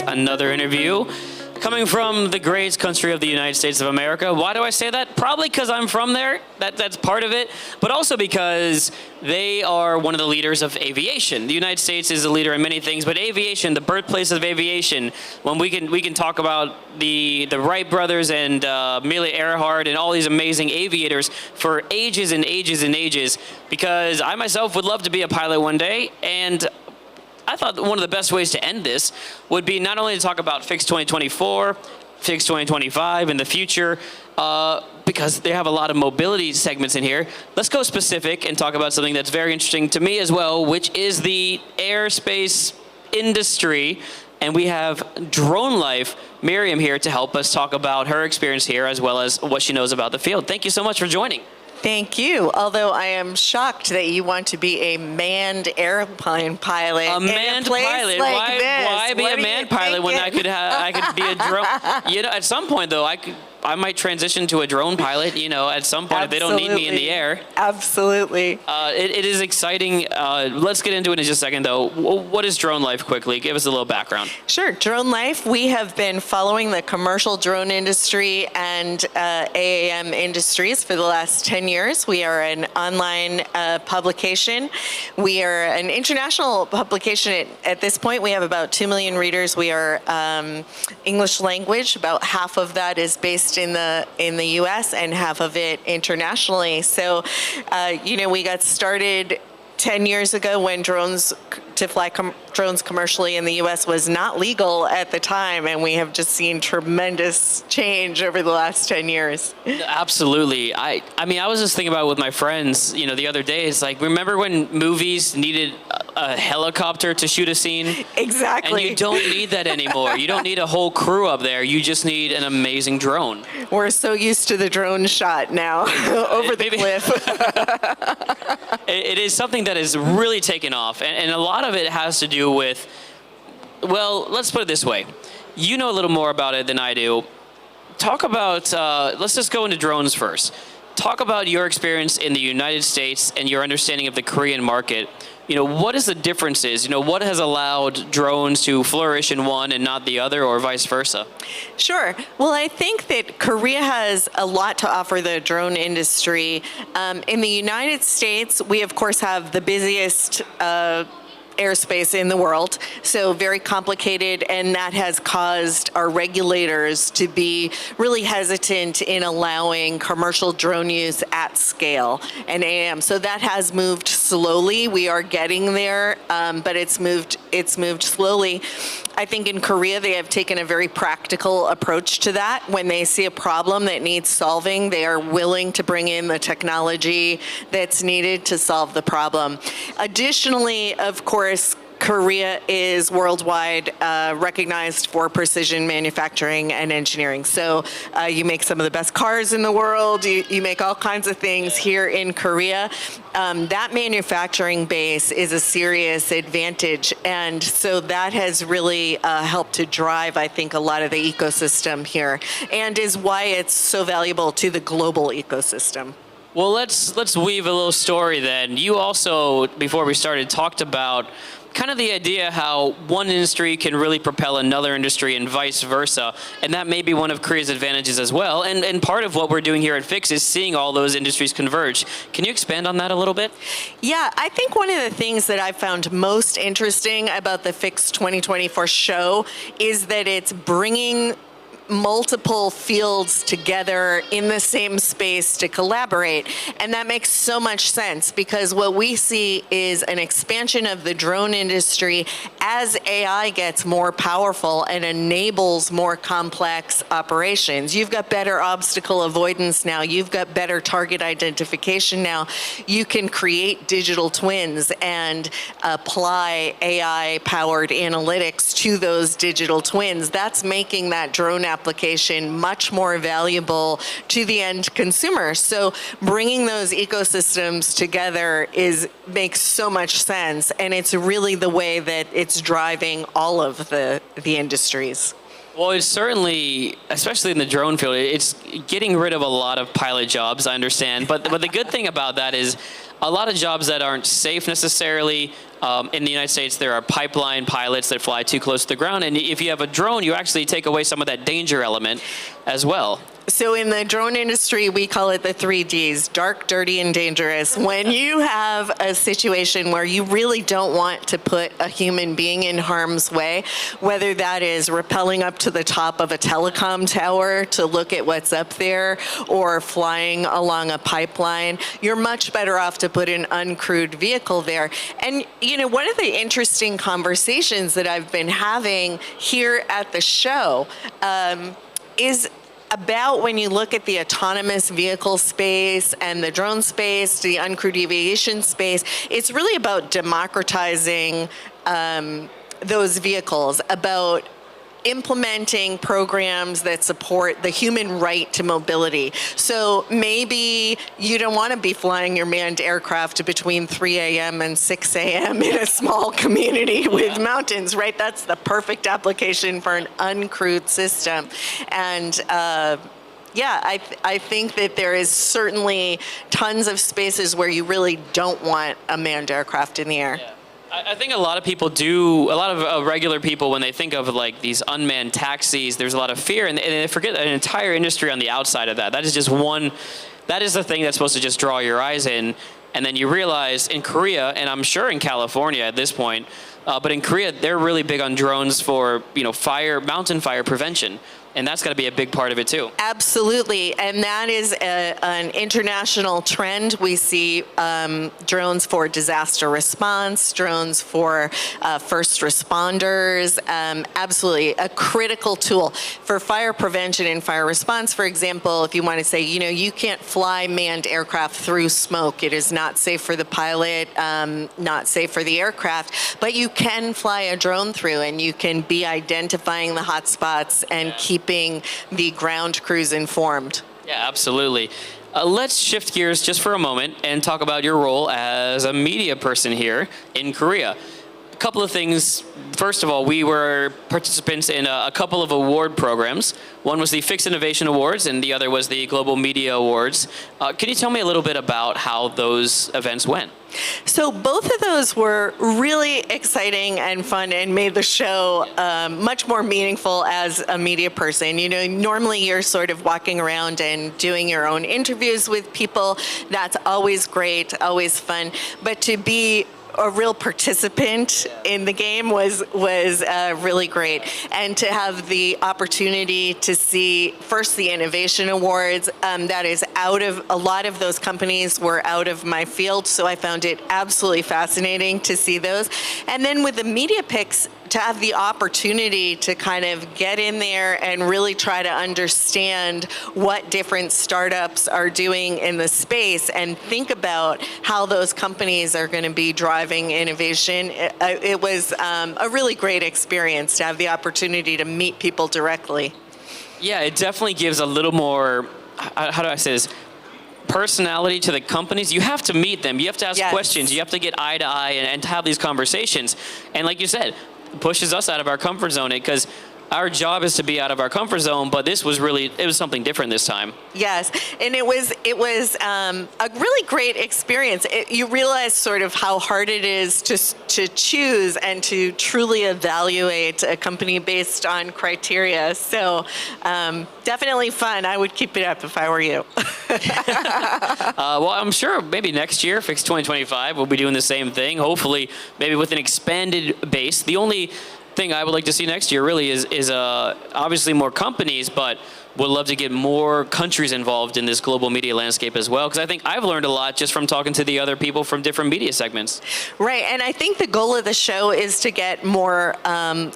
pilots, another interview coming from the great country of the United States of America. Why do I say that? Probably because I'm from there. That's part of it, but also because they are one of the leaders of aviation. The United States is a leader in many things, but aviation, the birthplace of aviation, when we can talk about the Wright brothers and Amelia Earhart and all these amazing aviators for ages and ages and ages, because I myself would love to be a pilot one day, and I thought one of the best ways to end this would be not only to talk about Fix 2024, Fix 2025 in the future, because they have a lot of mobility segments in here. Let's go specific and talk about something that's very interesting to me as well, which is the airspace industry. And we have Dronelife, Miriam, here to help us talk about her experience here as well as what she knows about the field. Thank you so much for joining. Thank you. Although I am shocked that you want to be a manned airplane pilot. A manned pilot? Like why be a manned pilot when I could be a drone? You know, at some point though, I might transition to a drone pilot, you know, at some point. Absolutely. If they don't need me in the air. Absolutely. It is exciting. Let's get into it in just a second, though. What is Dronelife, quickly? Give us a little background. Sure. Dronelife, we have been following the commercial drone industry and AAM industries for the last 10 years. We are an online publication. We are an international publication. At this point, we have about 2 million readers. We are English language. About half of that is based in the U.S. and half of it internationally. So, you know, we got started 10 years ago when drones commercially in the U.S. was not legal at the time, and we have just seen tremendous change over the last 10 years. Absolutely. I mean, I was just thinking about it with my friends, you know, the other day. It's like, remember when movies needed a helicopter to shoot a scene? Exactly. And you don't need that anymore. You don't need a whole crew up there. You just need an amazing drone. We're so used to the drone shot now over the cliff. It is something that has really taken off, and a lot of it has to do with, well, let's put it this way. You know a little more about it than I do. Talk about, let's just go into drones first. Talk about your experience in the United States and your understanding of the Korean market. You know, what is the differences? You know, what has allowed drones to flourish in one and not the other, or vice versa? Sure. Well, I think that Korea has a lot to offer the drone industry. In the United States, we of course have the busiest airspace in the world, so very complicated, and that has caused our regulators to be really hesitant in allowing commercial drone use at scale and AM. So that has moved slowly. We are getting there, but it's moved slowly. I think in Korea, they have taken a very practical approach to that. When they see a problem that needs solving, they are willing to bring in the technology that's needed to solve the problem. Additionally, of course, Korea is worldwide recognized for precision manufacturing and engineering. So you make some of the best cars in the world. You make all kinds of things here in Korea. That manufacturing base is a serious advantage. And so that has really helped to drive, I think, a lot of the ecosystem here, and is why it's so valuable to the global ecosystem. Well, let's weave a little story then. You also, before we started, talked about kind of the idea how one industry can really propel another industry and vice versa, and that may be one of Korea's advantages as well. And part of what we're doing here at Fix is seeing all those industries converge. Can you expand on that a little bit? Yeah, I think one of the things that I found most interesting about the Fix 2024 show is that it's bringing multiple fields together in the same space to collaborate. And that makes so much sense, because what we see is an expansion of the drone industry as AI gets more powerful and enables more complex operations. You've got better obstacle avoidance now. You've got better target identification now. You can create digital twins and apply AI-powered analytics to those digital twins. That's making that drone application much more valuable to the end consumer. So bringing those ecosystems together makes so much sense, and it's really the way that it's driving all of the industries. Well, it's certainly, especially in the drone field, it's getting rid of a lot of pilot jobs, I understand. But the good thing about that is a lot of jobs that aren't safe necessarily. In the United States, there are pipeline pilots that fly too close to the ground, and if you have a drone, you actually take away some of that danger element as well. So in the drone industry, we call it the 3Ds, dark, dirty, and dangerous. When you have a situation where you really don't want to put a human being in harm's way, whether that is rappelling up to the top of a telecom tower to look at what's up there or flying along a pipeline, you're much better off to put an uncrewed vehicle there. And, you know, one of the interesting conversations that I've been having here at the show is about when you look at the autonomous vehicle space and the drone space, the uncrewed aviation space, it's really about democratizing those vehicles, about implementing programs that support the human right to mobility. So maybe you don't want to be flying your manned aircraft between 3 a.m. and 6 a.m. in a small community with mountains, right? That's the perfect application for an uncrewed system. And yeah, I think that there is certainly tons of spaces where you really don't want a manned aircraft in the air. Yeah. I think a lot of people do, a lot of regular people, when they think of like these unmanned taxis, there's a lot of fear, and they forget an entire industry on the outside of that. That is just one, that is the thing that's supposed to just draw your eyes in. And then you realize in Korea, and I'm sure in California at this point, but in Korea, they're really big on drones for, you know, mountain fire prevention. And that's got to be a big part of it too. Absolutely, and that is an international trend. We see drones for disaster response, drones for first responders, absolutely a critical tool for fire prevention and fire response. For example, if you want to say, you know, you can't fly manned aircraft through smoke. It is not safe for the pilot, not safe for the aircraft, but you can fly a drone through, and you can be identifying the hot spots and keeping the ground crews informed. Yeah, absolutely. Let's shift gears just for a moment and talk about your role as a media person here in Korea. A couple of things. First of all, we were participants in a couple of award programs. One was the Fixed Innovation Awards, and the other was the Global Media Awards. Can you tell me a little bit about how those events went? So both of those were really exciting and fun and made the show much more meaningful as a media person. You know, normally you're sort of walking around and doing your own interviews with people. That's always great, always fun. But to be a real participant in the game was really great, and to have the opportunity to see first the innovation awards. That is out of a lot of those companies were out of my field, so I found it absolutely fascinating to see those. And then with the media picks, to have the opportunity to kind of get in there and really try to understand what different startups are doing in the space and think about how those companies are going to be driving innovation. It was a really great experience to have the opportunity to meet people directly. Yeah, it definitely gives a little more, how do I say this? Personality to the companies. You have to meet them. You have to ask questions. You have to get eye to eye and to have these conversations. And like you said, pushes us out of our comfort zone, because our job is to be out of our comfort zone, but this was really, it was something different this time. Yes, and it was a really great experience. You realize sort of how hard it is to choose and to truly evaluate a company based on criteria. So definitely fun. I would keep it up if I were you. Well, I'm sure maybe next year, Fix 2025, we'll be doing the same thing. Hopefully, maybe with an expanded base. The only thing I would like to see next year really is obviously more companies, but would love to get more countries involved in this global media landscape as well, because I think I've learned a lot just from talking to the other people from different media segments. Right, and I think the goal of the show is to get more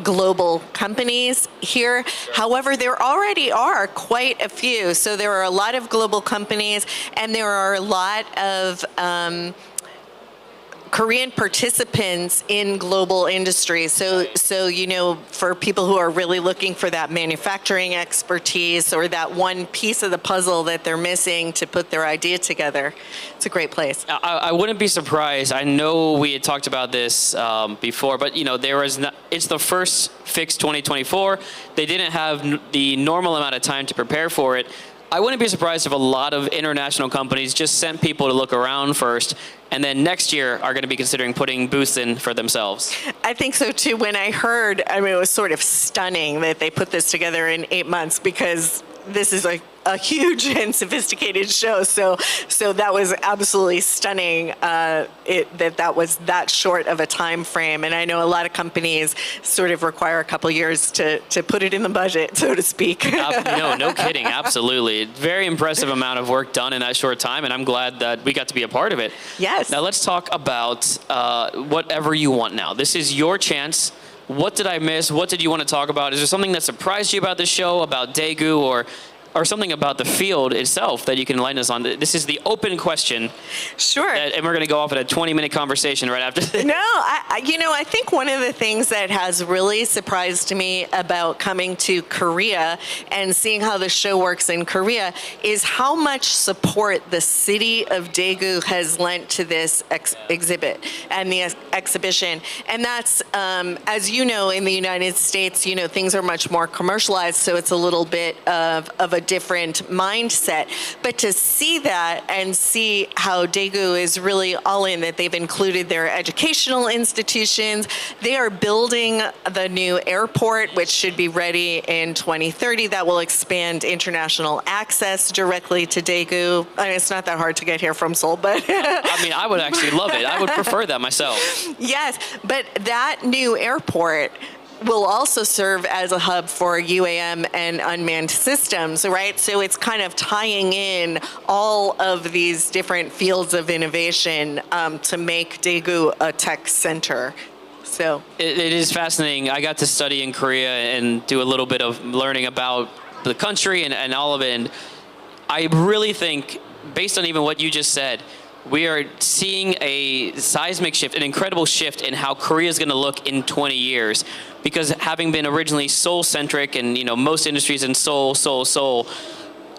global companies here. Sure. However, there already are quite a few. So there are a lot of global companies, and there are a lot of Korean participants in global industries. So you know, for people who are really looking for that manufacturing expertise or that one piece of the puzzle that they're missing to put their idea together, it's a great place. I wouldn't be surprised. I know we had talked about this before, but you know, it's the first Fix 2024. They didn't have the normal amount of time to prepare for it. I wouldn't be surprised if a lot of international companies just sent people to look around first, and then next year are going to be considering putting booths in for themselves. I think so too. When I heard, I mean, it was sort of stunning that they put this together in 8 months, because this is a huge and sophisticated show. So that was absolutely stunning, that was that short of a time frame. And I know a lot of companies sort of require a couple years to put it in the budget, so to speak. No kidding. Absolutely. Very impressive amount of work done in that short time, and I'm glad that we got to be a part of it. Yes. Now let's talk about whatever you want now. This is your chance. What did I miss? What did you want to talk about? Is there something that surprised you about the show, about Daegu, or something about the field itself that you can enlighten us on? This is the open question. Sure. And we're going to go off at a 20-minute conversation right after this. No, I think one of the things that has really surprised me about coming to Korea and seeing how the show works in Korea is how much support the city of Daegu has lent to this exhibit and the exhibition. And that's, as you know, in the United States, things are much more commercialized, so it's a little bit of a different mindset. But to see that and see how Daegu is really all in, that they've included their educational institutions, they are building the new airport, which should be ready in 2030. That will expand international access directly to Daegu. I mean, it's not that hard to get here from Seoul, but I mean, I would actually love it. I would prefer that myself. Yes, but that new airport will also serve as a hub for UAM and unmanned systems, right? So it's kind of tying in all of these different fields of innovation to make Daegu a tech center. So it is fascinating. I got to study in Korea and do a little bit of learning about the country and all of it. And I really think, based on even what you just said, we are seeing a seismic shift, an incredible shift in how Korea is going to look in 20 years. Because having been originally Seoul-centric and, most industries in Seoul,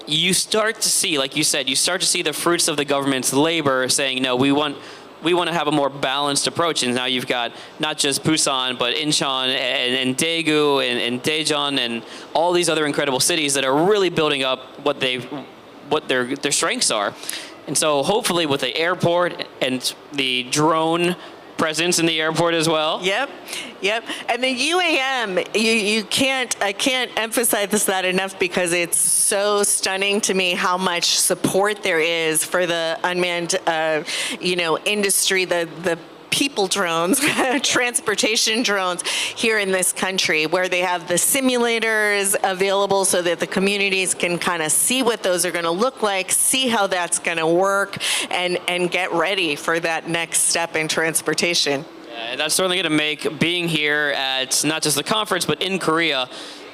you start to see, like you said, the fruits of the government's labor saying, no, we want to have a more balanced approach. And now you've got not just Busan, but Incheon and Daegu and Daejeon and all these other incredible cities that are really building up what their strengths are. And so hopefully with the airport and the drone presence in the airport as well. Yep. And the UAM, I can't emphasize that enough, because it's so stunning to me how much support there is for the unmanned, industry, the people drones, transportation drones here in this country, where they have the simulators available so that the communities can kind of see what those are going to look like, see how that's going to work, and get ready for that next step in transportation. Yeah, that's certainly going to make being here at not just the conference, but in Korea,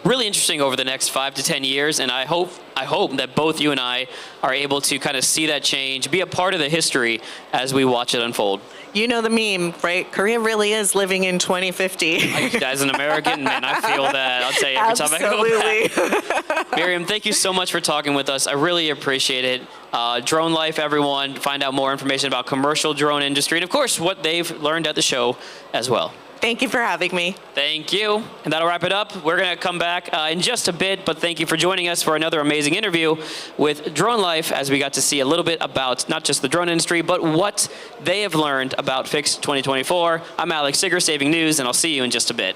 really interesting over the next 5 to 10 years. And I hope that both you and I are able to kind of see that change, be a part of the history as we watch it unfold. You know the meme, right? Korea really is living in 2050. As an American, man, I feel that. I'll tell you every time I go back. Miriam, thank you so much for talking with us. I really appreciate it. Dronelife, everyone, find out more information about commercial drone industry and, of course, what they've learned at the show as well. Thank you for having me. Thank you. And that'll wrap it up. We're going to come back in just a bit, but thank you for joining us for another amazing interview with Dronelife, as we got to see a little bit about not just the drone industry, but what they have learned about Fix 2024. I'm Alex Sigger, Saving News, and I'll see you in just a bit.